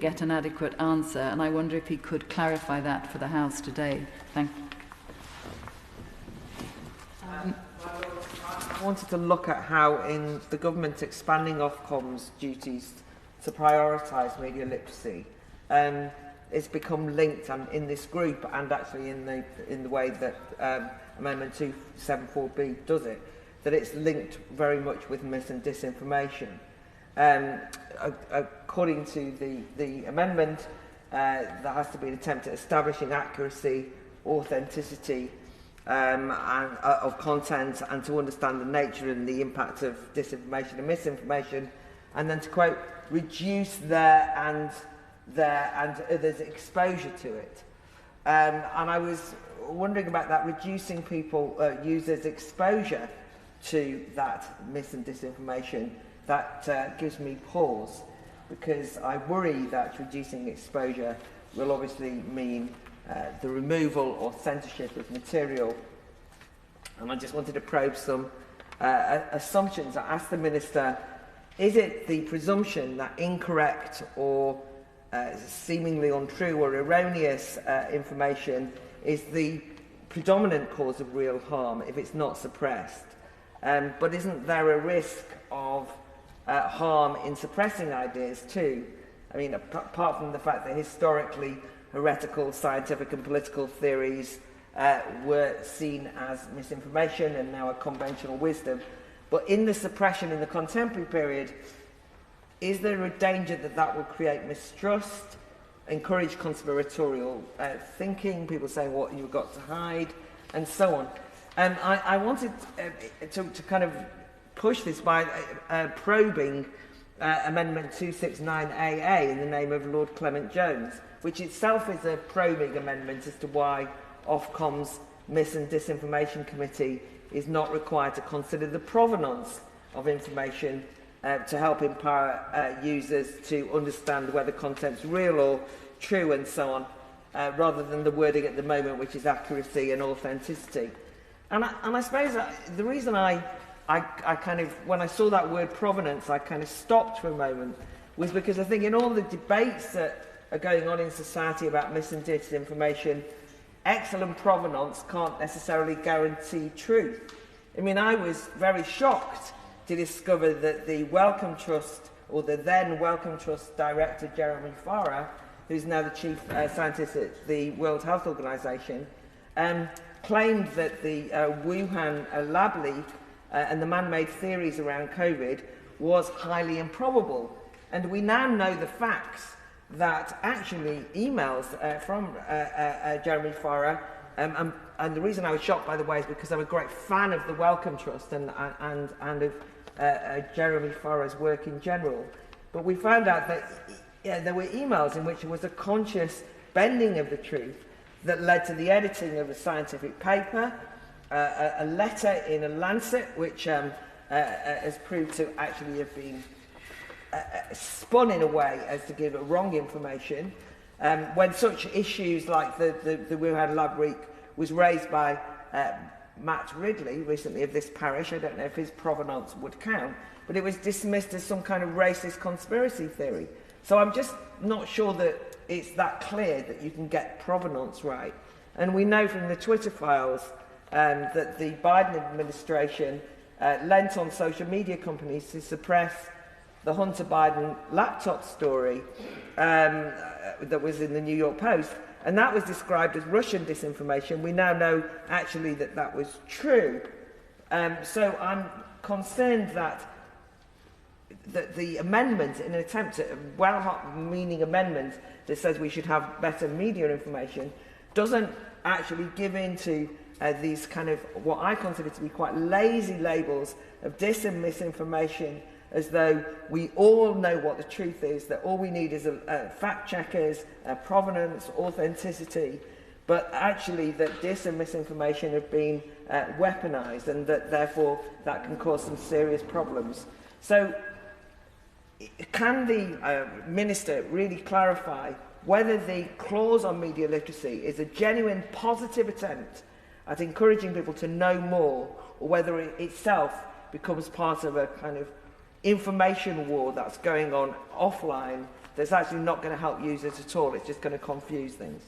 get an adequate answer, and I wonder if he could clarify that for the House today. Thank you. I wanted to look at how in the government expanding Ofcom's duties to prioritise media literacy, it's become linked in this group and actually in the way that Amendment 274B does it, that it's linked very much with mis and disinformation. According to the amendment, there has to be an attempt at establishing accuracy, authenticity of content, and to understand the nature and the impact of disinformation and misinformation, and then to quote, reduce their and others' exposure to it. And I was wondering about that, reducing users' exposure to that mis and disinformation. That gives me pause, because I worry that reducing exposure will obviously mean the removal or censorship of material. And I just wanted to probe some assumptions. I asked the Minister, is it the presumption that incorrect or seemingly untrue or erroneous information is the predominant cause of real harm if it's not suppressed? But isn't there a risk of harm in suppressing ideas too? I mean, apart from the fact that historically heretical scientific and political theories were seen as misinformation and now are conventional wisdom, but in the suppression in the contemporary period, is there a danger that that will create mistrust, encourage conspiratorial thinking, people saying what you've got to hide, and so on? I wanted to kind of push this by probing Amendment 269AA in the name of Lord Clement Jones, which itself is a probing amendment as to why Ofcom's Mis and Disinformation Committee is not required to consider the provenance of information to help empower users to understand whether content's real or true and so on, rather than the wording at the moment, which is accuracy and authenticity. And I suppose the reason I kind of, when I saw that word provenance, I kind of stopped for a moment, was because I think in all the debates that are going on in society about mis and disinformation, excellent provenance can't necessarily guarantee truth. I mean, I was very shocked to discover that the Wellcome Trust, or the then Wellcome Trust director, Jeremy Farrar, who's now the chief scientist at the World Health Organization, claimed that the Wuhan lab leak and the man-made theories around COVID was highly improbable. And we now know the facts that actually emails from Jeremy Farrar, and the reason I was shocked, by the way, is because I'm a great fan of the Wellcome Trust and of Jeremy Farrar's work in general. But we found out that there were emails in which there was a conscious bending of the truth that led to the editing of a scientific paper, a letter in a Lancet, which has proved to actually have been spun in a way as to give wrong information. When such issues like the Wuhan lab leak was raised by Matt Ridley recently of this parish, I don't know if his provenance would count, but it was dismissed as some kind of racist conspiracy theory. So I'm just not sure that it's that clear that you can get provenance right. And we know from the Twitter files that the Biden administration lent on social media companies to suppress the Hunter Biden laptop story that was in the New York Post, and that was described as Russian disinformation. We now know actually that that was true. So I'm concerned that the amendment, in an attempt at a well-meaning amendment that says we should have better media information, doesn't actually give in to these kind of what I consider to be quite lazy labels of dis and misinformation, as though we all know what the truth is, that all we need is fact checkers, provenance, authenticity, but actually that dis and misinformation have been weaponized, and that therefore that can cause some serious problems. So can the Minister really clarify whether the clause on media literacy is a genuine positive attempt at encouraging people to know more, or whether it itself becomes part of a kind of information war that's going on offline that's actually not going to help users at all. It's just going to confuse things.